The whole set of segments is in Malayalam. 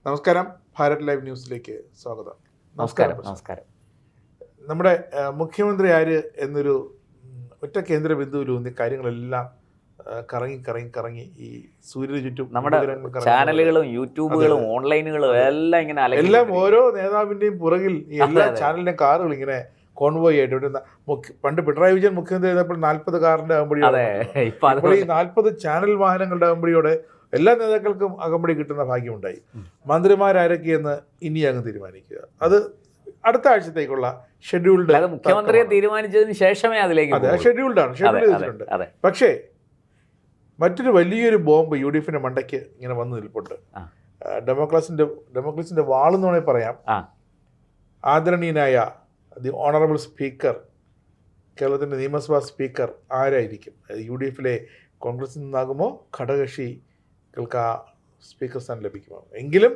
നമസ്കാരം, ഭാരത് ലൈവ് ന്യൂസിലേക്ക് സ്വാഗതം. നമസ്കാരം. നമ്മുടെ മുഖ്യമന്ത്രി ആര് എന്നൊരു ഒറ്റ കേന്ദ്ര ബിന്ദുവിലൂന്നി കാര്യങ്ങളെല്ലാം കറങ്ങി ഈ സൂര്യന് ചുറ്റും നമ്മുടെ ചാനലുകളും യൂട്യൂബുകളും ഓൺലൈനുകളും എല്ലാം ഇങ്ങനെ എല്ലാം ഓരോ നേതാവിന്റെയും പുറകിൽ ഈ എല്ലാ ചാനലിന്റെയും കാറുകൾ ഇങ്ങനെ കോൺവോയ് ആയിട്ട് ഇവിടെ പണ്ട് പിണറായി വിജയൻ മുഖ്യമന്ത്രി ആയിരുന്നപ്പോൾ 40 കാറിന്റെ അകമ്പടിയോടെ, ഇപ്പോൾ ഈ 40 ചാനൽ വാഹനങ്ങളുടെ അകമ്പടിയോടെ എല്ലാ നേതാക്കൾക്കും അകമ്പടി കിട്ടുന്ന ഭാഗ്യമുണ്ടായി. മന്ത്രിമാരാരൊക്കെയെന്ന് ഇനി അങ്ങ് തീരുമാനിക്കുക. അത് അടുത്ത ആഴ്ചത്തേക്കുള്ള ഷെഡ്യൂൾഡ്, മുഖ്യമന്ത്രിയെ തീരുമാനിച്ചതിന് ശേഷമേ അതിലേക്ക് ഷെഡ്യൂൾ ചെയ്തിട്ടുണ്ട്. പക്ഷേ മറ്റൊരു വലിയൊരു ബോംബ് UDFിന്റെ മണ്ടയ്ക്ക് ഇങ്ങനെ വന്നു നിൽപ്പുണ്ട്. ഡെമോക്രസിന്റെ വാളെന്ന് വേണമെങ്കിൽ പറയാം. ആദരണീയനായ ദി ഓണറബിൾ സ്പീക്കർ, കേരളത്തിൻ്റെ നിയമസഭാ സ്പീക്കർ ആരായിരിക്കും? UDFിലെ കോൺഗ്രസിൽ നിന്നാകുമോ ഘടകകക്ഷികൾക്ക് ആ സ്പീക്കർ സ്ഥാനം ലഭിക്കുമോ? എങ്കിലും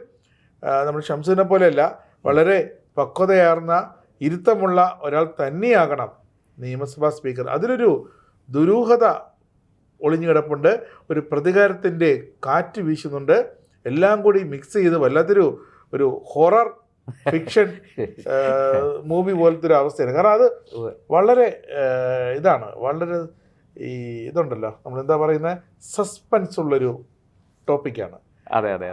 നമ്മൾ ഷംസുവിനെ പോലെയല്ല, വളരെ പക്വതയാർന്ന ഇരുത്തമുള്ള ഒരാൾ തന്നെയാകണം നിയമസഭാ സ്പീക്കർ. അതിലൊരു ദുരൂഹത ഒളിഞ്ഞു കിടപ്പുണ്ട്. ഒരു പ്രതികാരത്തിൻ്റെ കാറ്റ് വീശുന്നുണ്ട്. എല്ലാം കൂടി മിക്സ് ചെയ്ത് വല്ലാത്തൊരു ഹൊറർ ഫിക്ഷൻ മൂവി പോലത്തെ ഒരു അവസ്ഥയാണ്. കാരണം അത് വളരെ വളരെ ഇതുണ്ടല്ലോ, നമ്മളെന്താ പറയുന്നത്, സസ്പെൻസ് ഉള്ളൊരു ടോപ്പിക്കാണ്.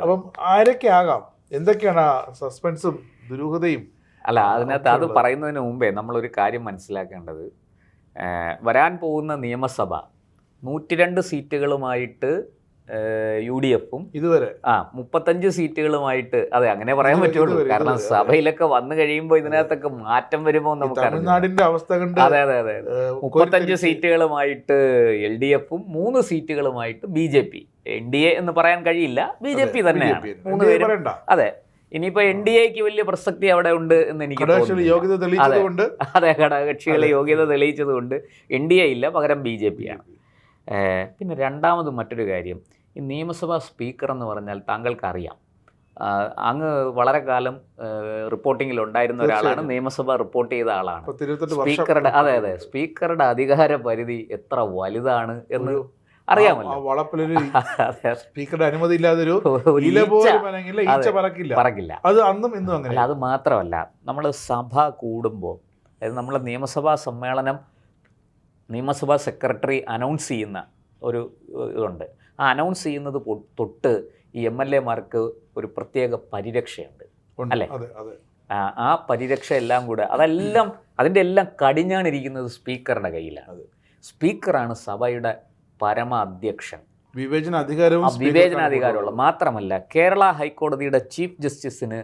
അപ്പം ആരൊക്കെ ആകാം, എന്തൊക്കെയാണ് ആ സസ്പെൻസും ദുരൂഹതയും? അല്ല, അതിനകത്ത് അത് പറയുന്നതിന് മുമ്പേ നമ്മളൊരു കാര്യം മനസ്സിലാക്കേണ്ടത്, വരാൻ പോകുന്ന നിയമസഭ 102 സീറ്റുകളുമായിട്ട് UDFും ഇതുവരെ 35 സീറ്റുകളുമായിട്ട്, അതെ അങ്ങനെ പറയാൻ പറ്റുള്ളൂ. കാരണം സഭയിലൊക്കെ വന്നു കഴിയുമ്പോൾ ഇതിനകത്തൊക്കെ മാറ്റം വരുമോ നമുക്ക് തമിഴ്നാടിന്റെ അവസ്ഥ കണ്ട്. അതെ 35 സീറ്റുകളുമായിട്ട് LDFും 3 സീറ്റുകളുമായിട്ട് BJP. NDA എന്ന് പറയാൻ കഴിയില്ല, BJP തന്നെയാണ് 3 പേരും. അതെ, ഇനിയിപ്പോ NDAക്ക് വലിയ പ്രസക്തി അവിടെ ഉണ്ട് എന്ന് എനിക്ക് തോന്നുന്നു. അതെ, ഘടകകക്ഷികളെ യോഗ്യത തെളിയിച്ചത് കൊണ്ട് NDA ഇല്ല, പകരം BJP ആണ്. പിന്നെ രണ്ടാമത് മറ്റൊരു കാര്യം, ഈ നിയമസഭാ സ്പീക്കർ എന്ന് പറഞ്ഞാൽ താങ്കൾക്കറിയാം, അങ്ങ് വളരെ കാലം റിപ്പോർട്ടിങ്ങിൽ ഉണ്ടായിരുന്ന ഒരാളാണ്, നിയമസഭ റിപ്പോർട്ട് ചെയ്ത ആളാണ്. സ്പീക്കറുടെ സ്പീക്കറുടെ അധികാര പരിധി എത്ര വലുതാണ് എന്ന് അറിയാമല്ലോ. പറക്കില്ല. അത് മാത്രമല്ല, നമ്മൾ സഭ കൂടുമ്പോൾ, അതായത് നമ്മളെ നിയമസഭാ സമ്മേളനം നിയമസഭാ സെക്രട്ടറി അനൗൺസ് ചെയ്യുന്ന ഒരു ഇതുണ്ട്. ആ അനൗൺസ് ചെയ്യുന്നത് തൊട്ട് ഈ MLA-മാർക്ക് ഒരു പ്രത്യേക പരിരക്ഷയുണ്ട്, അല്ലേ? ആ പരിരക്ഷ എല്ലാം കൂടെ അതിൻ്റെ എല്ലാം കടിഞ്ഞാണിരിക്കുന്നത് സ്പീക്കറുടെ കയ്യിലാണ്. സ്പീക്കറാണ് സഭയുടെ പരമ അധ്യക്ഷൻ. വിവേചനാധികാരമുള്ള മാത്രമല്ല, കേരള ഹൈക്കോടതിയുടെ ചീഫ് ജസ്റ്റിസിന്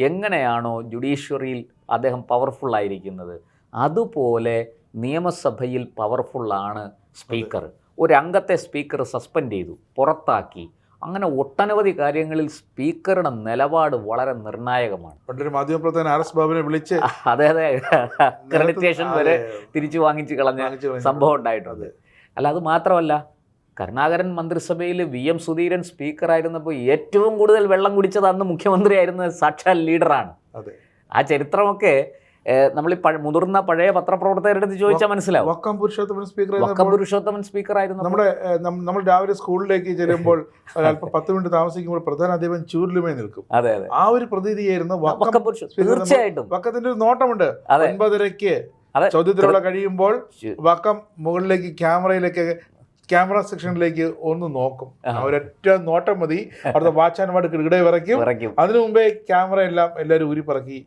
എങ്ങനെയാണോ ജുഡീഷ്യറിയിൽ അദ്ദേഹം പവർഫുള്ളായിരിക്കുന്നത്, അതുപോലെ നിയമസഭയിൽ പവർഫുള്ളാണ് സ്പീക്കർ. ഒരു അംഗത്തെ സ്പീക്കർ സസ്പെൻഡ് ചെയ്തു, പുറത്താക്കി, അങ്ങനെ ഒട്ടനവധി കാര്യങ്ങളിൽ സ്പീക്കറുടെ നിലപാട് വളരെ നിർണായകമാണ്. പണ്ടൊരു മാധ്യമപ്രവർത്തകൻ RS ബാബുവിനെ വിളിച്ച് അതെ അക്രഡിറ്റേഷൻ വരെ തിരിച്ചു വാങ്ങിച്ച് കളഞ്ഞ സംഭവം ഉണ്ടായിട്ടുണ്ട്. അല്ല, അത് മാത്രമല്ല, കരുണാകരൻ മന്ത്രിസഭയിൽ VM സുധീരൻ സ്പീക്കറായിരുന്നപ്പോൾ ഏറ്റവും കൂടുതൽ വെള്ളം കുടിച്ചത് അന്ന് മുഖ്യമന്ത്രിയായിരുന്ന സാക്ഷാൽ ലീഡറാണ്. ആ ചരിത്രമൊക്കെ നമ്മൾ ഈ മുതിർന്ന പഴയ പത്രപ്രവർത്തകരുടെ അടുത്ത് ചോദിച്ചാൽ മനസ്സിലാവും. വക്കം പുരുഷോത്തമൻ സ്പീക്കർ ആയിരുന്നു. നമ്മൾ രാവിലെ സ്കൂളിലേക്ക് ചെല്ലുമ്പോൾ അല്പം 10 മിനിറ്റ് താമസിക്കുമ്പോൾ പ്രധാനാധിപൻ ചൂരിലുമായി നിൽക്കും. അതെ ആ ഒരു പ്രതീതിയായിരുന്നു തീർച്ചയായിട്ടും. വക്കത്തിന്റെ ഒരു നോട്ടമുണ്ട്. 9:30 ചോദ്യത്തിലൂടെ കഴിയുമ്പോൾ വക്കം മുകളിലേക്ക് ക്യാമറ സെക്ഷനിലേക്ക് ഒന്ന് നോക്കും. ഒരൊറ്റ നോട്ടം മതി, അവിടുത്തെ വാച്ചാൻമാർക്ക് കിടകെ വിറയ്ക്കും. അതിനു മുമ്പേ ക്യാമറ എല്ലാവരും ഊരിപ്പറക്കി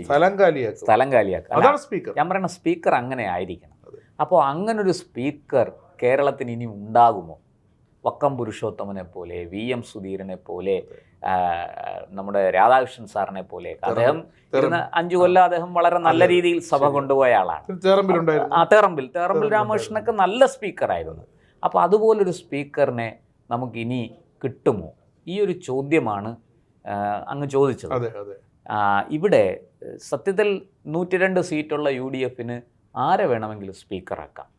സ്ഥലം കാലിയാക്കും. അതാണ് സ്പീക്കർ. ഞാൻ പറയുന്ന സ്പീക്കർ അങ്ങനെ ആയിരിക്കണം. അപ്പോൾ അങ്ങനൊരു സ്പീക്കർ കേരളത്തിന് ഇനി ഉണ്ടാകുമോ? വക്കം പുരുഷോത്തമനെ പോലെ, VM സുധീരനെ പോലെ, നമ്മുടെ രാധാകൃഷ്ണൻ സാറിനെ പോലെ, അദ്ദേഹം 5 കൊല്ലം അദ്ദേഹം വളരെ നല്ല രീതിയിൽ സഭ കൊണ്ടുപോയ ആളാണ്. തേറമ്പിൽ രാമകൃഷ്ണനൊക്കെ നല്ല സ്പീക്കറായിരുന്നു. അപ്പോൾ അതുപോലൊരു സ്പീക്കറിനെ നമുക്കിനി കിട്ടുമോ? ഈ ഒരു ചോദ്യമാണ് അങ്ങ് ചോദിച്ചത്. ഇവിടെ സത്യത്തിൽ 102 സീറ്റുള്ള UDFന് ആരെ വേണമെങ്കിലും സ്പീക്കറാക്കാം.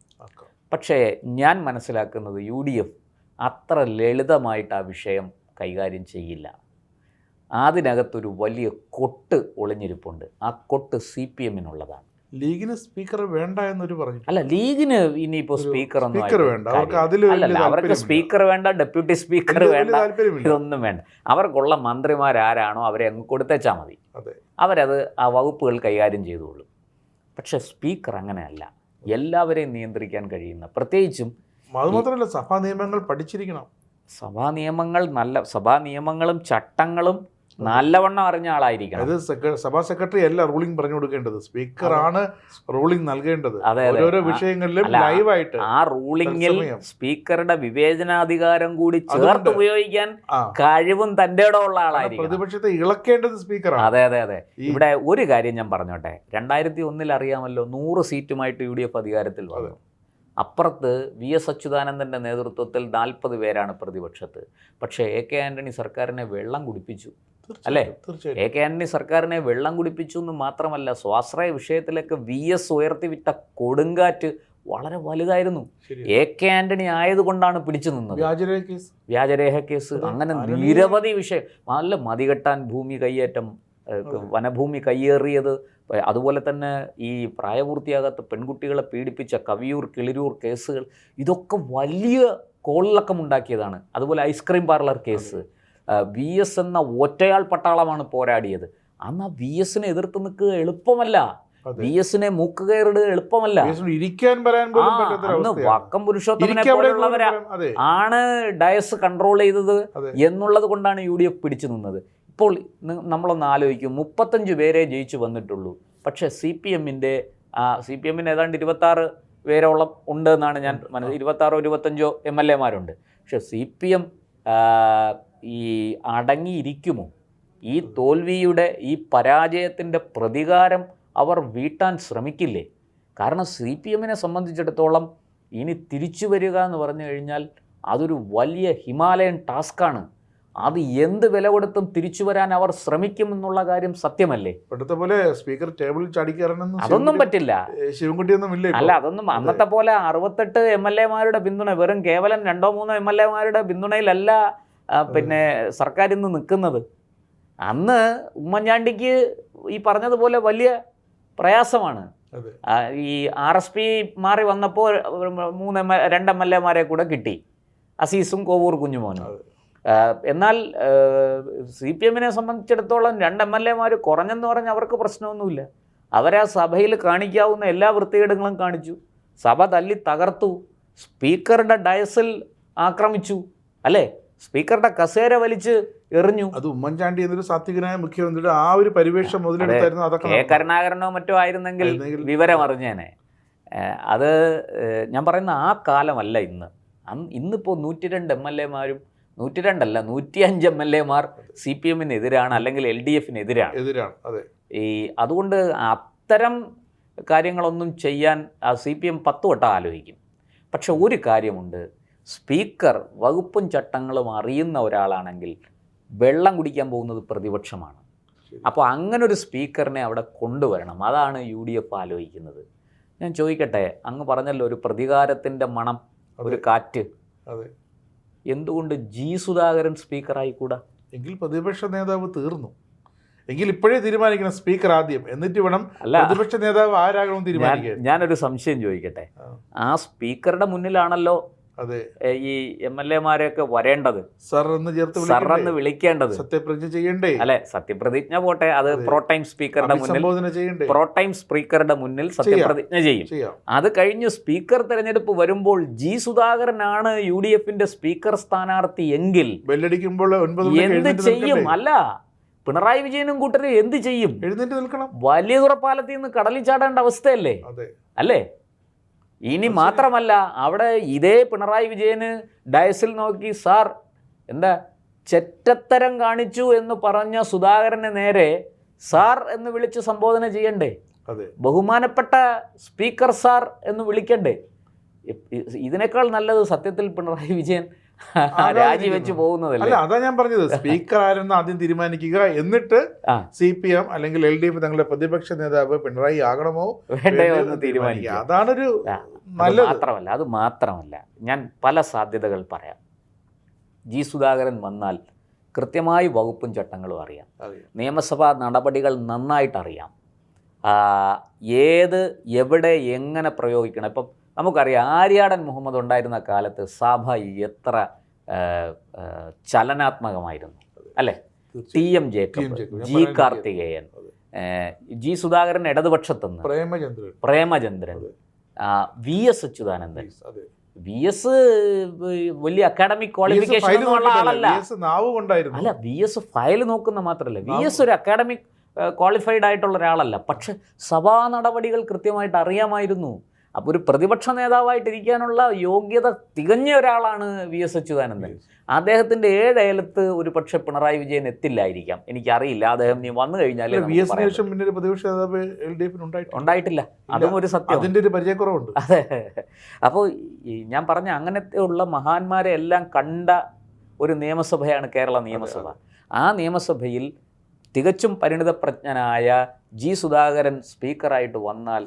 പക്ഷേ ഞാൻ മനസ്സിലാക്കുന്നത് UDF അത്ര ലളിതമായിട്ട് ആ വിഷയം കൈകാര്യം ചെയ്യില്ല. അതിനകത്തൊരു വലിയ കൊട്ട് ഒളിഞ്ഞിരിപ്പുണ്ട്. ആ കൊട്ട് CPM-നുള്ളതാണ്. ലീഗിന് സ്പീക്കർ വേണ്ട എന്നൊരു പറഞ്ഞു. അല്ല, ലീഗിന് ഇനിയിപ്പോ സ്പീക്കർ ഒന്നും സ്പീക്കർ വേണ്ട, അവർക്ക് അതിൽ അവർക്ക് സ്പീക്കർ വേണ്ട, ഡെപ്യൂട്ടി സ്പീക്കർ വേണ്ട, ഇതൊന്നും വേണ്ട. അവർക്കുള്ള മന്ത്രിമാരാരാണോ അവരെ അങ്ങ് കൊടുത്തേച്ചാൽ മതി. അവരത് ആ വകുപ്പുകൾ കൈകാര്യം ചെയ്തോളും. പക്ഷെ സ്പീക്കർ അങ്ങനെയല്ല, എല്ലാവരെയും നിയന്ത്രിക്കാൻ കഴിയുന്ന, പ്രത്യേകിച്ചും അതുമാത്രമല്ല സഭാ നിയമങ്ങൾ പഠിച്ചിരിക്കണം. സഭാ നിയമങ്ങളും ചട്ടങ്ങളും നല്ലവണ്ണം അറിഞ്ഞ ആളായിരിക്കണം. അത് സഭാ സെക്രട്ടറി അല്ല റൂളിംഗ് പറഞ്ഞു കൊടുക്കേണ്ടത്, സ്പീക്കറാണ് റൂളിംഗ് നൽകേണ്ടത്. ഓരോരോ വിഷയങ്ങളിലും ലൈവായിട്ട് ആ റൂളിംഗിൽ സ്പീക്കറുടെ വിവേചനാധികാരം കൂടി ചേർത്ത് ഉപയോഗിക്കാൻ കഴിവും തന്റെ ഉള്ള ആളായിരിക്കും. പ്രതിപക്ഷത്തെ ഇളക്കേണ്ടത് സ്പീക്കറാണ്. അതെ. ഇവിടെ ഒരു കാര്യം ഞാൻ പറഞ്ഞോട്ടെ, 2001 അറിയാമല്ലോ, 100 സീറ്റുമായിട്ട് UDF അധികാരത്തിൽ വന്നു. അപ്പുറത്ത് VS അച്യുതാനന്ദൻ്റെ നേതൃത്വത്തിൽ 40 പേരാണ് പ്രതിപക്ഷത്ത്. പക്ഷേ AK ആൻ്റണി സർക്കാരിനെ വെള്ളം കുടിപ്പിച്ചു, അല്ലേ? AK ആൻ്റണി സർക്കാരിനെ വെള്ളം കുടിപ്പിച്ചു എന്ന് മാത്രമല്ല, സ്വാശ്രയ വിഷയത്തിലേക്ക് VS ഉയർത്തിവിട്ട കൊടുങ്കാറ്റ് വളരെ വലുതായിരുന്നു. AK ആൻ്റണി ആയതുകൊണ്ടാണ് പിടിച്ചു നിന്നത്. വ്യാജരേഖ കേസ്, അങ്ങനെ നിരവധി വിഷയം, നല്ല മതികെട്ടാൻ ഭൂമി കയ്യേറ്റം, വനഭൂമി കയ്യേറിയത്, അതുപോലെ തന്നെ ഈ പ്രായപൂർത്തിയാകാത്ത പെൺകുട്ടികളെ പീഡിപ്പിച്ച കവിയൂർ കിളിരൂർ കേസുകൾ, ഇതൊക്കെ വലിയ കോളിളക്കമുണ്ടാക്കിയതാണ്. അതുപോലെ ഐസ്ക്രീം പാർലർ കേസ്, VS എന്ന ഒറ്റയാൾ പട്ടാളമാണ് പോരാടിയത്. അന്ന് ആ VSനെ എതിർത്ത് നിൽക്കുക എളുപ്പമല്ല, VSനെ മൂക്കുകയറിടുക എളുപ്പമല്ല. അന്ന് വക്കം പുരുഷോത്തമനെ പോലുള്ളവരാ ആണ് ഡയസ് കൺട്രോൾ ചെയ്തത് എന്നുള്ളത് കൊണ്ടാണ് UDF പിടിച്ചു നിന്നത്. ഇപ്പോൾ നമ്മളൊന്ന് ആലോചിക്കും, 35 പേരെ ജയിച്ചു വന്നിട്ടുള്ളൂ. പക്ഷേ CPMന് ഏതാണ്ട് 26 പേരോളം ഉണ്ട് എന്നാണ് ഞാൻ മനസ്സിലാക്കി. 26-25 MLA-മാരുണ്ട്. പക്ഷെ CPM ഈ അടങ്ങിയിരിക്കുമോ? ഈ തോൽവിയുടെ, ഈ പരാജയത്തിൻ്റെ പ്രതികാരം അവർ വീട്ടാൻ ശ്രമിക്കില്ലേ? കാരണം CPMനെ സംബന്ധിച്ചിടത്തോളം ഇനി തിരിച്ചു വരിക എന്ന് പറഞ്ഞു കഴിഞ്ഞാൽ അതൊരു വലിയ ഹിമാലയൻ ടാസ്ക്കാണ്. അത് എന്ത് വില കൊടുത്തും തിരിച്ചു വരാൻ അവർ ശ്രമിക്കുമെന്നുള്ള കാര്യം സത്യമല്ലേ? ഇപ്പോഴത്തെ പോലെ സ്പീക്കർ ടേബിളിൽ ചാടിക്കയറണമെന്ന് അതൊന്നും പറ്റില്ല. ശിവൻകുട്ടിയൊന്നും ഇല്ല. അല്ല, അതൊന്നും അന്നത്തെ പോലെ 68 MLA-മാരുടെ പിന്തുണ, വെറും കേവലം 2-3 MLA-മാരുടെ പിന്തുണയിലല്ല പിന്നെ സർക്കാർ ഇന്ന് നിൽക്കുന്നത്. അന്ന് ഉമ്മൻചാണ്ടിക്ക് ഈ പറഞ്ഞതുപോലെ വലിയ പ്രയാസമാണ്. ഈ RSP മാറി വന്നപ്പോൾ 2 MLA-മാരെ കൂടെ കിട്ടി, അസീസും കോവൂർ കുഞ്ഞുമോനും. എന്നാൽ CPMനെ സംബന്ധിച്ചിടത്തോളം 2 MLA-മാർ കുറഞ്ഞെന്ന് പറഞ്ഞാൽ അവർക്ക് പ്രശ്നമൊന്നുമില്ല. അവരാ സഭയിൽ കാണിക്കാവുന്ന എല്ലാ വൃത്തികേടുകളും കാണിച്ചു, സഭ തല്ലി തകർത്തു, സ്പീക്കറുടെ ഡയസിൽ ആക്രമിച്ചു, അല്ലേ? സ്പീക്കറുടെ കസേര വലിച്ച് എറിഞ്ഞു. അത് ഉമ്മൻചാണ്ടി എന്നൊരു സാത്വികനായ മുഖ്യമന്ത്രിയുടെ ആ ഒരു പരിവേഷം മുതലെടുത്തായിരുന്നു. അതൊക്കെ K കരുണാകരനോ മറ്റോ ആയിരുന്നെങ്കിൽ വിവരം അറിഞ്ഞേനെ. അത് ഞാൻ പറയുന്ന ആ കാലമല്ല ഇന്ന്. ഇന്നിപ്പോൾ 102 MLA-മാരും 102 അല്ല 105 MLA-മാർ CPMനെതിരാണ്, അല്ലെങ്കിൽ LDF-നെതിരാണ്. അതുകൊണ്ട് അത്തരം കാര്യങ്ങളൊന്നും ചെയ്യാൻ CPM 10 വട്ടം ആലോചിക്കും. പക്ഷെ ഒരു കാര്യമുണ്ട്, സ്പീക്കർ വകുപ്പും ചട്ടങ്ങളും അറിയുന്ന ഒരാളാണെങ്കിൽ വെള്ളം കുടിക്കാൻ പോകുന്നത് പ്രതിപക്ഷമാണ്. അപ്പോൾ അങ്ങനൊരു സ്പീക്കറിനെ അവിടെ കൊണ്ടുവരണം. അതാണ് UDF ആലോചിക്കുന്നത്. ഞാൻ ചോദിക്കട്ടെ, അങ്ങ് പറഞ്ഞല്ലോ ഒരു പ്രതികാരത്തിൻ്റെ മണം, ഒരു കാറ്റ്. എന്തുകൊണ്ട് സുധാകരൻ സ്പീക്കറായിക്കൂടാ? എങ്കിൽ പ്രതിപക്ഷ നേതാവ് തീർന്നു. എങ്കിൽ ഇപ്പോഴേ തീരുമാനിക്കണം സ്പീക്കർ ആദ്യം, എന്നിട്ട് വേണം പ്രതിപക്ഷ നേതാവ് ആരാകണം തീരുമാനിക്കാൻ. ഞാനൊരു സംശയം ചോദിക്കട്ടെ, ആ സ്പീക്കറുടെ മുന്നിലാണല്ലോ ഈ MLA-മാരെയൊക്കെ വരേണ്ടത്, സർ എന്ന് വിളിക്കേണ്ടത്, സത്യപ്രതിജ്ഞ ചെയ്യണ്ടേ? അല്ലെ, സത്യപ്രതിജ്ഞ പോട്ടെ, അത് പ്രോടൈം സ്പീക്കറുടെ മുന്നിൽ സത്യപ്രതിജ്ഞ ചെയ്യും. അത് കഴിഞ്ഞ് സ്പീക്കർ തെരഞ്ഞെടുപ്പ് വരുമ്പോൾ സുധാകരനാണ് UDF-ന്റെ സ്പീക്കർ സ്ഥാനാർത്ഥി എങ്കിൽ ബെല്ലടിക്കുമ്പോൾ എന്ത് ചെയ്യും? അല്ല, പിണറായി വിജയനും കൂട്ടരും എന്ത് ചെയ്യും? എഴുന്നേറ്റ് നിൽക്കണം. വലിയ തുറപ്പാലത്തിൽ നിന്ന് കടലിൽ ചാടേണ്ട അവസ്ഥയല്ലേ? അല്ലേ? ഇനി മാത്രമല്ല, അവിടെ ഇതേ പിണറായി വിജയന് ഡയസിൽ നോക്കി സാർ എന്താ ചെറ്റത്തരം കാണിച്ചു എന്ന് പറഞ്ഞ സുധാകരനെ നേരെ സാർ എന്ന് വിളിച്ച് സംബോധന ചെയ്യണ്ടേ? ബഹുമാനപ്പെട്ട സ്പീക്കർ സാർ എന്ന് വിളിക്കണ്ടേ? ഇതിനേക്കാൾ നല്ലത് സത്യത്തിൽ പിണറായി വിജയൻ രാജിവെച്ച് പോകുന്നതല്ലേ? അതാ ഞാൻ പറഞ്ഞത്, സ്പീക്കർ ആരെന്ന് ആദ്യം തീരുമാനിക്കുക, എന്നിട്ട് CPM അല്ലെങ്കിൽ LDF തങ്ങളുടെ പ്രതിപക്ഷ നേതാവ് പിണറായി ആകണമോ വേണ്ടയോ എന്ന് തീരുമാനിക്കുക. അതാണൊരു അത് മാത്രമല്ല ഞാൻ പല സാധ്യതകൾ പറയാം. സുധാകരൻ വന്നാൽ കൃത്യമായി വകുപ്പും ചട്ടങ്ങളും അറിയാം, നിയമസഭാ നടപടികൾ നന്നായിട്ടറിയാം. ഏത് എവിടെ എങ്ങനെ പ്രയോഗിക്കണം. ഇപ്പം നമുക്കറിയാം ആര്യാടൻ മുഹമ്മദ് ഉണ്ടായിരുന്ന കാലത്ത് സഭ എത്ര ചലനാത്മകമായിരുന്നു അല്ലേ. TM Jacob, G Karthikeyan, G Sudhakaran ഇടതുപക്ഷത്തുനിന്ന്, പ്രേമചന്ദ്രൻ, VS അച്യുതാനന്ദൻ. VS വലിയ അക്കാഡമിക് ക്വാളിഫിക്കേഷൻ ഉള്ള ആളല്ല. അല്ല, VS ഫയൽ നോക്കുന്ന മാത്രമല്ല, VS ഒരു അക്കാഡമിക് ക്വാളിഫൈഡ് ആയിട്ടുള്ള ഒരാളല്ല. പക്ഷെ സഭാ നടപടികൾ കൃത്യമായിട്ട് അറിയാമായിരുന്നു. അപ്പോൾ ഒരു പ്രതിപക്ഷ നേതാവായിട്ടിരിക്കാനുള്ള യോഗ്യത തികഞ്ഞ ഒരാളാണ് VS അച്യുതാനന്ദൻ. അദ്ദേഹത്തിൻ്റെ 7 അയലത്ത് ഒരു പക്ഷെ പിണറായി വിജയൻ എത്തില്ലായിരിക്കാം, എനിക്കറിയില്ല. അദ്ദേഹം നീ വന്നു കഴിഞ്ഞാൽ ഉണ്ടായിട്ടില്ല, അതും ഒരു സത്യം, പരിചയക്കുറവുണ്ട്. അതെ. അപ്പോൾ ഞാൻ പറഞ്ഞ അങ്ങനത്തെ ഉള്ള മഹാന്മാരെ എല്ലാം കണ്ട ഒരു നിയമസഭയാണ് കേരള നിയമസഭ. ആ നിയമസഭയിൽ തികച്ചും പരിണിതപ്രജ്ഞനായ G സുധാകരൻ സ്പീക്കറായിട്ട് വന്നാൽ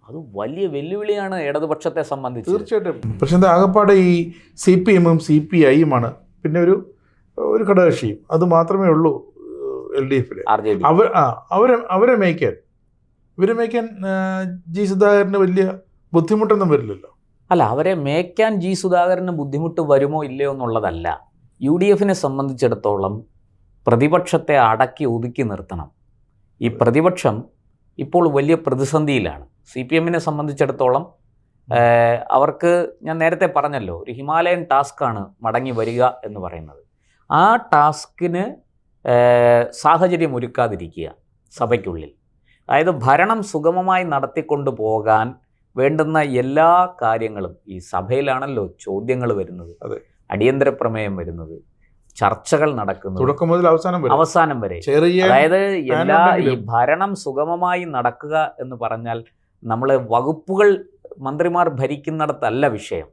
അത് വലിയ വെല്ലുവിളിയാണ് ഇടതുപക്ഷത്തെ സംബന്ധിച്ച്. തീർച്ചയായിട്ടും. പക്ഷേ ആകപ്പാടെ ഈ CPM-ഉം CPI-യുമാണ്, പിന്നെ ഒരു ഘടകകക്ഷിയും, അത് മാത്രമേ ഉള്ളൂ LDF-ല്. അവരെ മേയ്ക്കാൻ G സുധാകരന് വലിയ ബുദ്ധിമുട്ടൊന്നും വരില്ലല്ലോ. അല്ല, അവരെ മേയ്ക്കാൻ G സുധാകരന് ബുദ്ധിമുട്ട് വരുമോ ഇല്ലയോ എന്നുള്ളതല്ല. UDF-നെ സംബന്ധിച്ചിടത്തോളം പ്രതിപക്ഷത്തെ അടക്കി ഒതുക്കി നിർത്തണം. ഈ പ്രതിപക്ഷം ഇപ്പോൾ വലിയ പ്രതിസന്ധിയിലാണ്. CPM-നെ സംബന്ധിച്ചിടത്തോളം അവർക്ക്, ഞാൻ നേരത്തെ പറഞ്ഞല്ലോ, ഒരു ഹിമാലയൻ ടാസ്ക്കാണ് മടങ്ങി വരിക എന്ന് പറയുന്നത്. ആ ടാസ്കിന് സാഹചര്യം ഒരുക്കാതിരിക്കുക സഭയ്ക്കുള്ളിൽ. അതായത് ഭരണം സുഗമമായി നടത്തിക്കൊണ്ടു പോകാൻ വേണ്ടുന്ന എല്ലാ കാര്യങ്ങളും, ഈ സഭയിലാണല്ലോ ചോദ്യങ്ങൾ വരുന്നത്, അടിയന്തര പ്രമേയം വരുന്നത്, ചർച്ചകൾ നടക്കുന്നത് തുടക്കം മുതൽ അവസാനം വരെ. അതായത് ഈ ഭരണം സുഗമമായി നടക്കുക എന്ന് പറഞ്ഞാൽ നമ്മൾ വകുപ്പുകൾ മന്ത്രിമാർ ഭരിക്കുന്നിടത്തല്ല വിഷയം.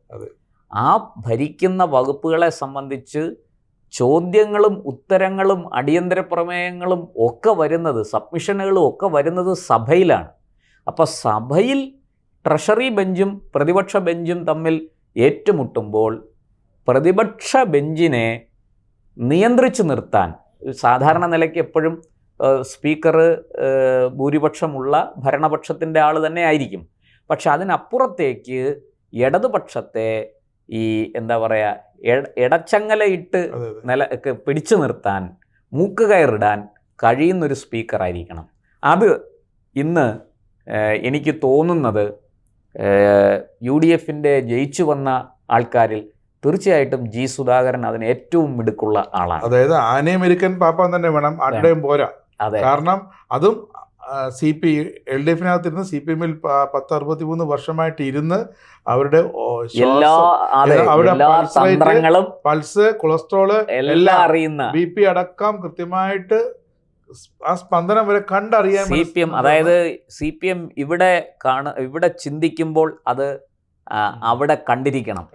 ആ ഭരിക്കുന്ന വകുപ്പുകളെ സംബന്ധിച്ച് ചോദ്യങ്ങളും ഉത്തരങ്ങളും അടിയന്തര പ്രമേയങ്ങളും ഒക്കെ വരുന്നത്, സബ്മിഷനുകളും ഒക്കെ വരുന്നത് സഭയിലാണ്. അപ്പോൾ സഭയിൽ ട്രഷറി ബെഞ്ചും പ്രതിപക്ഷ ബെഞ്ചും തമ്മിൽ ഏറ്റുമുട്ടുമ്പോൾ പ്രതിപക്ഷ ബെഞ്ചിനെ നിയന്ത്രിച്ചു നിർത്താൻ സാധാരണ നിലയ്ക്ക് എപ്പോഴും സ്പീക്കർ ഭൂരിപക്ഷമുള്ള ഭരണപക്ഷത്തിൻ്റെ ആൾ തന്നെ ആയിരിക്കും. പക്ഷെ അതിനപ്പുറത്തേക്ക് ഇടതുപക്ഷത്തെ ഈ എന്താ പറയുക, ഇടച്ചങ്ങലയിട്ട് പിടിച്ചു നിർത്താൻ, മൂക്കുകയറിടാൻ കഴിയുന്നൊരു സ്പീക്കറായിരിക്കണം. അത് ഇന്ന് എനിക്ക് തോന്നുന്നത് UDF-ന്റെ ജയിച്ചു വന്ന ആൾക്കാരിൽ തീർച്ചയായിട്ടും G സുധാകരൻ അതിന് ഏറ്റവും മിടുക്കുള്ള ആളാണ്. അതായത് ആനയും മെരുക്കൻ പാപ്പാൻ തന്നെ വേണം, ആരുടെയും പോരാ. കാരണം അതും LDF-നകത്തിരുന്ന് CPM-ൽ 10-63 വർഷമായിട്ട് ഇരുന്ന് അവരുടെ പൾസ്, കൊളസ്ട്രോള് എല്ലാം അറിയുന്ന, BP അടക്കം കൃത്യമായിട്ട് ആ സ്പന്ദനം വരെ കണ്ടറിയാൻ CPM, അതായത് CPM ഇവിടെ ചിന്തിക്കുമ്പോൾ അത് അവിടെ കണ്ടിരിക്കണം.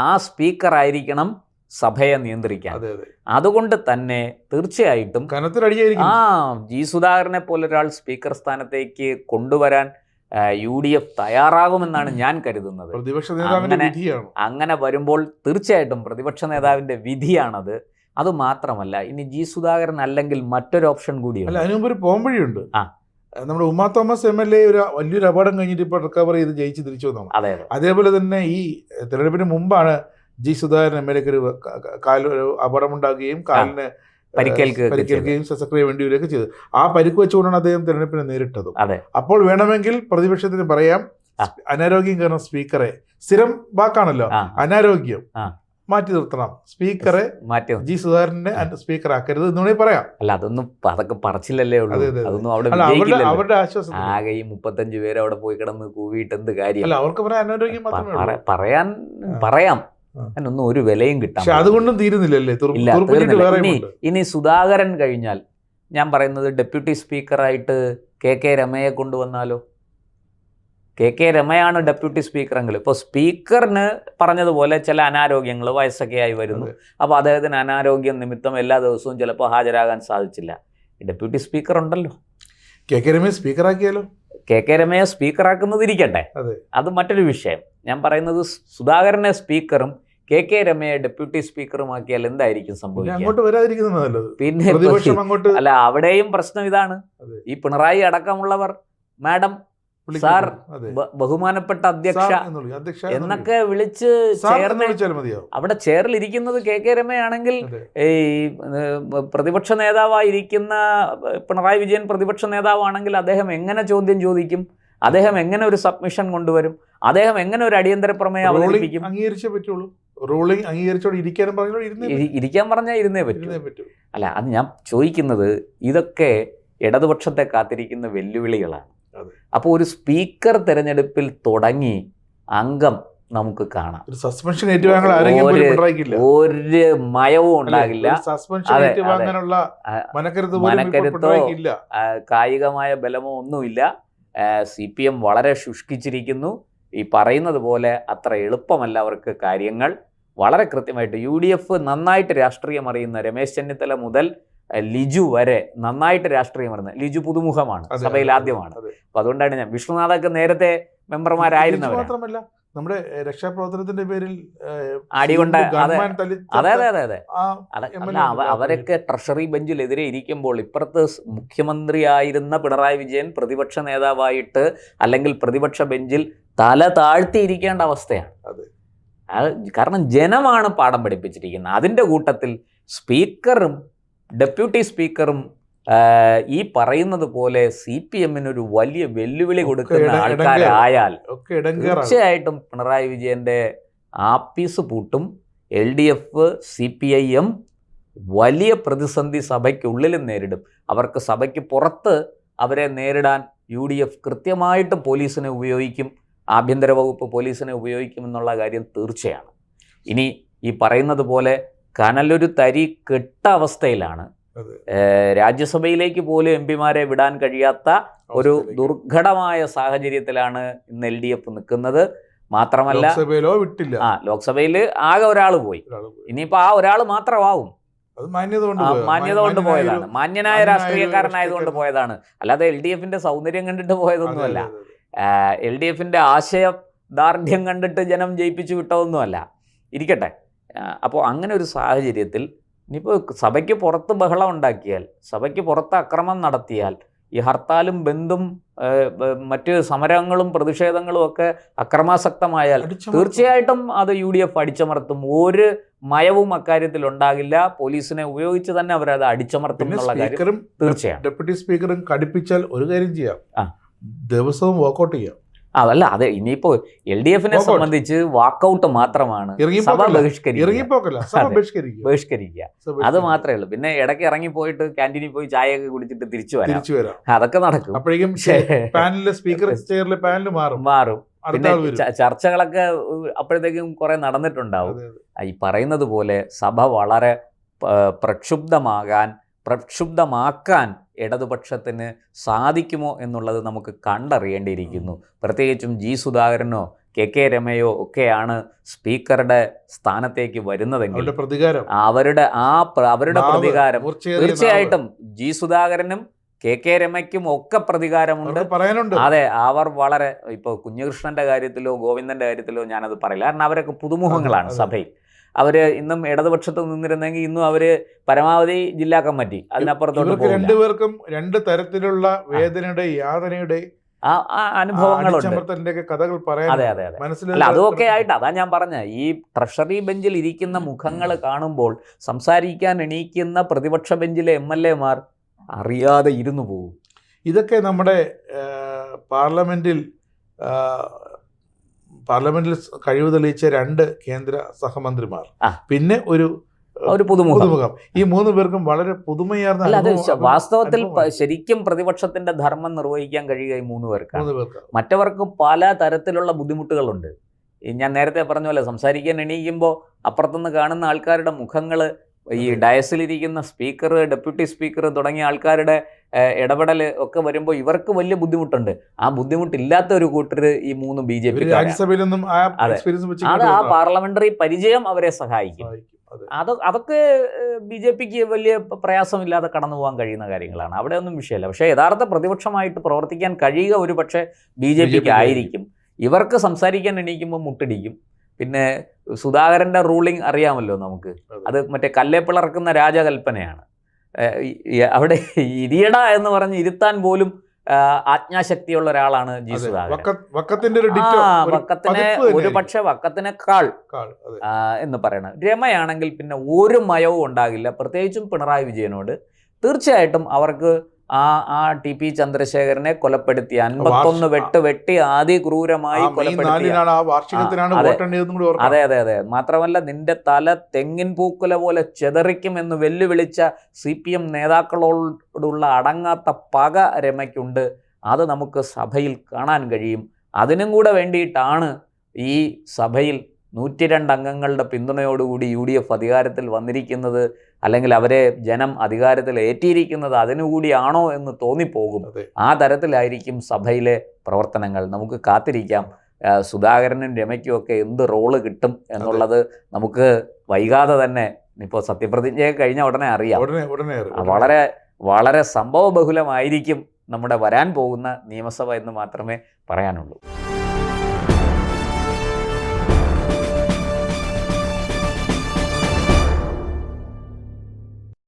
ആ സ്പീക്കർ ആയിരിക്കണം സഭയെ നിയന്ത്രിക്കാൻ. അതുകൊണ്ട് തന്നെ തീർച്ചയായിട്ടും G സുധാകരനെ പോലെ ഒരാൾ സ്പീക്കർ സ്ഥാനത്തേക്ക് കൊണ്ടുവരാൻ UDF തയ്യാറാകുമെന്നാണ് ഞാൻ കരുതുന്നത്. അങ്ങനെ വരുമ്പോൾ തീർച്ചയായിട്ടും പ്രതിപക്ഷ നേതാവിന്റെ വിധിയാണത്. അതുമാത്രമല്ല, ഇനി G സുധാകരൻ അല്ലെങ്കിൽ മറ്റൊരു ഓപ്ഷൻ കൂടിയുണ്ട്. അതിനുമുമ്പ് ഒരു പോംവഴിയുണ്ട്. നമ്മുടെ ഉമാ തോമസ് MLA ഒരു വലിയൊരു അപകടം കഴിഞ്ഞിട്ട് ഇപ്പോൾ റിക്കവർ ചെയ്ത് ജയിച്ച് തിരിച്ചു വന്നു. അതേപോലെ തന്നെ ഈ തെരഞ്ഞെടുപ്പിന് മുമ്പാണ് G സുധാകരൻ MLA-ക്ക് ഒരു അപകടമുണ്ടാകുകയും കാലിന് പരിക്കേൽക്കുകയും ശസ്ത്രക്രിയ വേണ്ടി വരികയൊക്കെ ചെയ്തു. ആ പരിക്ക് വെച്ചുകൊണ്ടാണ് അദ്ദേഹം തെരഞ്ഞെടുപ്പിനെ നേരിട്ടതും. അപ്പോൾ വേണമെങ്കിൽ പ്രതിപക്ഷത്തിന് പറയാം, അനാരോഗ്യം കാരണം സ്പീക്കറെ, സ്ഥിരം വാക്കാണല്ലോ അനാരോഗ്യം, മാറ്റി നിർത്തണം, സ്പീക്കറെ G സുധാകരനെ സ്പീക്കർ ആക്കരുത് എന്ന് വേണമെങ്കിൽ പറയാം. അല്ല, അതൊക്കെ പറച്ചില്ലല്ലേ ഉള്ളൂ. അതൊന്നും അവരുടെ ആശ്വാസം. ആകെ ഈ 35 പേര് അവിടെ പോയി കിടന്ന് കൂവിയിട്ട് എന്ത് കാര്യം? അല്ല, അവർക്ക് പറയാൻ അനാരോഗ്യം പറയാം, അതിനൊന്നും ഒരു വിലയും കിട്ടാം. അതുകൊണ്ടും തീരുന്നില്ലല്ലേ? ഇനി സുധാകരൻ കഴിഞ്ഞാൽ ഞാൻ പറയുന്നത് ഡെപ്യൂട്ടി സ്പീക്കറായിട്ട് KK രമയെ കൊണ്ടുവന്നാലോ? KK രമയാണ് ഡെപ്യൂട്ടി സ്പീക്കറെങ്കിൽ. ഇപ്പോൾ സ്പീക്കറിന് പറഞ്ഞതുപോലെ ചില അനാരോഗ്യങ്ങൾ, വയസ്സൊക്കെ ആയി വരുന്നു. അപ്പോൾ അദ്ദേഹത്തിന് അനാരോഗ്യം നിമിത്തം എല്ലാ ദിവസവും ചിലപ്പോൾ ഹാജരാകാൻ സാധിച്ചില്ല. ഡെപ്യൂട്ടി സ്പീക്കർ ഉണ്ടല്ലോ, KK രമയെ സ്പീക്കറാക്കിയാലോ? KK രമയെ സ്പീക്കറാക്കുന്നത് ഇരിക്കട്ടെ, അത് മറ്റൊരു വിഷയം. ഞാൻ പറയുന്നത് സുധാകരനെ സ്പീക്കറും KK രമയെ ഡെപ്യൂട്ടി സ്പീക്കറുമാക്കിയാൽ എന്തായിരിക്കും സംഭവിക്കുക? പിന്നെ അല്ല, അവിടെയും പ്രശ്നം ഇതാണ്. ഈ പിണറായി അടക്കമുള്ളവർ മാഡം, സാർ, ബഹുമാനപ്പെട്ട അധ്യക്ഷ എന്നൊക്കെ വിളിച്ച് അവിടെ ചെയറിൽ ഇരിക്കുന്നത് കെ രമയാണെങ്കിൽ ഈ പ്രതിപക്ഷ നേതാവായിരിക്കുന്ന പിണറായി വിജയൻ പ്രതിപക്ഷ നേതാവാണെങ്കിൽ അദ്ദേഹം എങ്ങനെ ചോദ്യം ചോദിക്കും? അദ്ദേഹം എങ്ങനെ ഒരു സബ്മിഷൻ കൊണ്ടുവരും? അദ്ദേഹം എങ്ങനെ ഒരു അടിയന്തര പ്രമേയം അവതരിപ്പിക്കും? ഇരിക്കാൻ പറഞ്ഞാൽ ഇരുന്നേ പറ്റൂ. അല്ല, അത് ഞാൻ ചോദിക്കുന്നത്, ഇതൊക്കെ ഇടതുപക്ഷത്തെ കാത്തിരിക്കുന്ന വെല്ലുവിളികളാണ്. അപ്പോൾ ഒരു സ്പീക്കർ തെരഞ്ഞെടുപ്പിൽ തുടങ്ങി അംഗം നമുക്ക് കാണാം, സസ്പെൻഷൻ ഒരു മയവും ഉണ്ടാകില്ല, മനക്കരുത്തോ കായികമായ ബലമോ ഒന്നുമില്ല. CPM വളരെ ശുഷ്കിച്ചിരിക്കുന്നു. ഈ പറയുന്നത് പോലെ അത്ര എളുപ്പമല്ല അവർക്ക് കാര്യങ്ങൾ. വളരെ കൃത്യമായിട്ട് UDF നന്നായിട്ട് രാഷ്ട്രീയം അറിയുന്ന രമേശ് ചെന്നിത്തല മുതൽ ലിജു വരെ നന്നായിട്ട് രാഷ്ട്രീയം അറിയുന്നത്. ലിജു പുതുമുഖമാണ്, സഭയിൽ ആദ്യമാണ്. അപ്പൊ അതുകൊണ്ടാണ് ഞാൻ, വിഷ്ണുനാഥൊക്കെ നേരത്തെ മെമ്പർമാരായിരുന്നവർ, മാത്രമല്ല നമ്മുടെ രക്ഷാപ്രവർത്തനത്തിന്റെ പേരിൽ അടികൊണ്ട്. അതെ, അവരൊക്കെ ട്രഷറി ബെഞ്ചിലെതിരെ ഇരിക്കുമ്പോൾ ഇപ്പുറത്ത് മുഖ്യമന്ത്രിയായിരുന്ന പിണറായി വിജയൻ പ്രതിപക്ഷ നേതാവായിട്ട് അല്ലെങ്കിൽ പ്രതിപക്ഷ ബെഞ്ചിൽ തല താഴ്ത്തിയിരിക്കേണ്ട അവസ്ഥയാണ്. കാരണം ജനമാണ് പാഠം പഠിപ്പിച്ചിരിക്കുന്നത്. അതിൻ്റെ കൂട്ടത്തിൽ സ്പീക്കറും ഡെപ്യൂട്ടി സ്പീക്കറും ഈ പറയുന്നത് പോലെ CPM-ന് വലിയ വെല്ലുവിളി കൊടുക്കുന്ന ആൾക്കാരായാൽ തീർച്ചയായിട്ടും പിണറായി വിജയന്റെ ആപ്പീസ് പൂട്ടും. LDF, CPIM വലിയ പ്രതിസന്ധി സഭയ്ക്കുള്ളിലും നേരിടും. അവർക്ക് സഭയ്ക്ക് പുറത്ത് അവരെ നേരിടാൻ UDF കൃത്യമായിട്ടും പോലീസിനെ ഉപയോഗിക്കും, ആഭ്യന്തര വകുപ്പ് പോലീസിനെ ഉപയോഗിക്കുമെന്നുള്ള കാര്യം തീർച്ചയാണ്. ഇനി ഈ പറയുന്നത് പോലെ കനലൊരു തരി കെട്ട അവസ്ഥയിലാണ്. രാജ്യസഭയിലേക്ക് പോലും MP-മാരെ വിടാൻ കഴിയാത്ത ഒരു ദുർഘടമായ സാഹചര്യത്തിലാണ് ഇന്ന് LDF നിൽക്കുന്നത്. മാത്രമല്ല ലോക്സഭയിൽ ആകെ ഒരാൾ പോയി. ഇനിയിപ്പോൾ ആ ഒരാൾ മാത്രമാവും. മാന്യത കൊണ്ട് പോയതാണ്, മാന്യനായ രാഷ്ട്രീയക്കാരനായതുകൊണ്ട് പോയതാണ്. അല്ലാതെ LDF-ന്റെ സൗന്ദര്യം കണ്ടിട്ട് പോയതൊന്നുമല്ല, LDF-ന്റെ ആശയദാർഢ്യം കണ്ടിട്ട് ജനം ജയിപ്പിച്ചു വിട്ടതൊന്നുമല്ല. ഇരിക്കട്ടെ. അപ്പോൾ അങ്ങനെ ഒരു സാഹചര്യത്തിൽ ഇനിയിപ്പോൾ സഭയ്ക്ക് പുറത്ത് ബഹളം ഉണ്ടാക്കിയാൽ, സഭയ്ക്ക് പുറത്ത് അക്രമം നടത്തിയാൽ, ഈ ഹർത്താലും ബന്ധും മറ്റ് സമരങ്ങളും പ്രതിഷേധങ്ങളും ഒക്കെ അക്രമാസക്തമായാൽ തീർച്ചയായിട്ടും അത് UDF അടിച്ചമർത്തും. ഒരു മയവും അക്കാര്യത്തിൽ ഉണ്ടാകില്ല. പോലീസിനെ ഉപയോഗിച്ച് തന്നെ അവരത് അടിച്ചമർത്തും എന്നുള്ള കാര്യം തീർച്ചയാണ്. ഡെപ്യൂട്ടി സ്പീക്കറും കടുപ്പിച്ചാൽ ഒരു കാര്യം ചെയ്യാം, ദിവസവും വാക്കൗട്ട് ചെയ്യാം. അതല്ല, അത് ഇനിയിപ്പോ LDF-നെ സംബന്ധിച്ച് വാക്കൗട്ട് മാത്രമാണ്, സഭ ബഹിഷ്കരിക്കുക. അത് മാത്രമേ ഉള്ളൂ. പിന്നെ ഇടയ്ക്ക് ഇറങ്ങിപ്പോയിട്ട് ക്യാൻറ്റീനിൽ പോയി ചായയൊക്കെ കുടിച്ചിട്ട് തിരിച്ചു വരാം, അതൊക്കെ നടക്കും. മാറും. പിന്നെ ചർച്ചകളൊക്കെ അപ്പോഴത്തേക്കും കുറെ നടന്നിട്ടുണ്ടാവും. ഈ പറയുന്നത് പോലെ സഭ വളരെ പ്രക്ഷുബ്ധമാക്കാൻ ഇടതുപക്ഷത്തിന് സാധിക്കുമോ എന്നുള്ളത് നമുക്ക് കണ്ടറിയേണ്ടിയിരിക്കുന്നു. പ്രത്യേകിച്ചും G. സുധാകരനോ KK രമയോ ഒക്കെയാണ് സ്പീക്കറുടെ സ്ഥാനത്തേക്ക് വരുന്നതെങ്കിൽ അവരുടെ പ്രതികാരം തീർച്ചയായിട്ടും G. സുധാകരനും KK രമയ്ക്കും ഒക്കെ പ്രതികാരമുണ്ട്, പറയാനുണ്ട്. അതെ, അവർ വളരെ, ഇപ്പോൾ കുഞ്ഞികൃഷ്ണന്റെ കാര്യത്തിലോ ഗോവിന്ദന്റെ കാര്യത്തിലോ ഞാനത് പറയില്ല. കാരണം അവരൊക്കെ പുതുമുഖങ്ങളാണ് സഭയിൽ. അവർ ഇന്നും ഇടതുപക്ഷത്ത് നിന്നിരുന്നെങ്കിൽ ഇന്നും അവർ പരമാവധി ജില്ലാ കമ്മിറ്റി, അതിനപ്പുറത്തോട്ട് രണ്ടുപേർക്കും രണ്ട് തരത്തിലുള്ള വേദനയുടെ യാതനയുടെ അനുഭവങ്ങളുണ്ട്, കഥകൾ പറയാൻ. അതെ. അല്ല, അതൊക്കെ ആയിട്ട് അതാ ഞാൻ പറഞ്ഞ, ഈ ട്രഷറി ബെഞ്ചിൽ ഇരിക്കുന്ന മുഖങ്ങൾ കാണുമ്പോൾ സംസാരിക്കാൻ എണീക്കുന്ന പ്രതിപക്ഷ ബെഞ്ചിലെ MLA-മാർ അറിയാതെ ഇരുന്നു പോകും. ഇതൊക്കെ നമ്മുടെ പാർലമെന്റിൽ കഴിവ് തെളിയിച്ച 2 കേന്ദ്ര സഹമന്ത്രിമാർ, പിന്നെ ഒരു പുതുമുഖം. ഈ 3 പേർക്കും വളരെ പുതുമയാർന്ന, വാസ്തവത്തിൽ ശരിക്കും പ്രതിപക്ഷത്തിന്റെ ധർമ്മം നിർവഹിക്കാൻ കഴിയുക ഈ 3 പേർക്കാണ്. മറ്റവർക്ക് പല തരത്തിലുള്ള ബുദ്ധിമുട്ടുകളുണ്ട്. ഞാൻ നേരത്തെ പറഞ്ഞ പോലെ സംസാരിക്കാൻ എണീക്കുമ്പോൾ അപ്പുറത്തുനിന്ന് കാണുന്ന ആൾക്കാരുടെ മുഖങ്ങൾ, ഈ ഡയസിലിരിക്കുന്ന സ്പീക്കർ, ഡെപ്യൂട്ടി സ്പീക്കർ തുടങ്ങിയ ആൾക്കാരുടെ ഇടപെടൽ ഒക്കെ വരുമ്പോൾ ഇവർക്ക് വലിയ ബുദ്ധിമുട്ടുണ്ട്. ആ ബുദ്ധിമുട്ടില്ലാത്ത ഒരു കൂട്ടർ ഈ 3 BJP, അത് ആ പാർലമെന്ററി പരിചയം അവരെ സഹായിക്കും. അതൊക്കെ BJPക്ക് വലിയ പ്രയാസമില്ലാതെ കടന്നു പോകാൻ കഴിയുന്ന കാര്യങ്ങളാണ്. അവിടെ ഒന്നും വിഷയമല്ല. പക്ഷേ യഥാർത്ഥ പ്രതിപക്ഷമായിട്ട് പ്രവർത്തിക്കാൻ കഴിയുക ഒരു പക്ഷേ BJPക്ക് ആയിരിക്കും. ഇവർക്ക് സംസാരിക്കാൻ എണീക്കുമ്പോൾ മുട്ടിടിക്കും. പിന്നെ സുധാകരൻ്റെ റൂളിംഗ് അറിയാമല്ലോ നമുക്ക്, അത് മറ്റേ കല്ലേപ്പിളർക്കുന്ന രാജകൽപ്പനയാണ്. അവിടെ ഇരിയട എന്ന് പറഞ്ഞ് ഇരുത്താൻ പോലും ആജ്ഞാശക്തിയുള്ള ഒരാളാണ് ജി സുധാകരൻ. വക്കത്തിന്റെ ഒരു ഡിറ്റോ, ഒരു വക്കത്തിനെ പതിപ്പ് ഒരു പക്ഷെ വക്കത്തിനേക്കാൾ അതെ. എന്ന് പറയണം. രമയാണെങ്കിൽ പിന്നെ ഒരു മയവും ഉണ്ടാകില്ല, പ്രത്യേകിച്ചും പിണറായി വിജയനോട്. തീർച്ചയായിട്ടും അവർക്ക് ആ ടി പി ചന്ദ്രശേഖരനെ കൊലപ്പെടുത്തി 51 വെട്ട് വെട്ടി അതിക്രൂരമായി കൊലപ്പെടുത്തിയ, അതെ അതെ അതെ, മാത്രമല്ല നിന്റെ തല തെങ്ങിൻ പൂക്കുല പോലെ ചെതറിക്കുമെന്ന് വെല്ലുവിളിച്ച CPM നേതാക്കളോടുള്ള അടങ്ങാത്ത പക രമയ്ക്കുണ്ട്. അത് നമുക്ക് സഭയിൽ കാണാൻ കഴിയും. അതിനും കൂടെ വേണ്ടിയിട്ടാണ് ഈ സഭയിൽ 102 അംഗങ്ങളുടെ പിന്തുണയോടുകൂടി UDF അധികാരത്തിൽ വന്നിരിക്കുന്നത്, അല്ലെങ്കിൽ അവരെ ജനം അധികാരത്തിൽ ഏറ്റിയിരിക്കുന്നത് അതിനുകൂടിയാണോ എന്ന് തോന്നിപ്പോകും. ആ തരത്തിലായിരിക്കും സഭയിലെ പ്രവർത്തനങ്ങൾ. നമുക്ക് കാത്തിരിക്കാം. സുധാകരനും രമയ്ക്കും ഒക്കെ എന്ത് റോള് കിട്ടും എന്നുള്ളത് നമുക്ക് വൈകാതെ തന്നെ, ഇപ്പോൾ സത്യപ്രതിജ്ഞ കഴിഞ്ഞ ഉടനെ അറിയാം. വളരെ വളരെ സംഭവബഹുലമായിരിക്കും നമ്മുടെ വരാൻ പോകുന്ന നിയമസഭ എന്ന് മാത്രമേ പറയാനുള്ളൂ.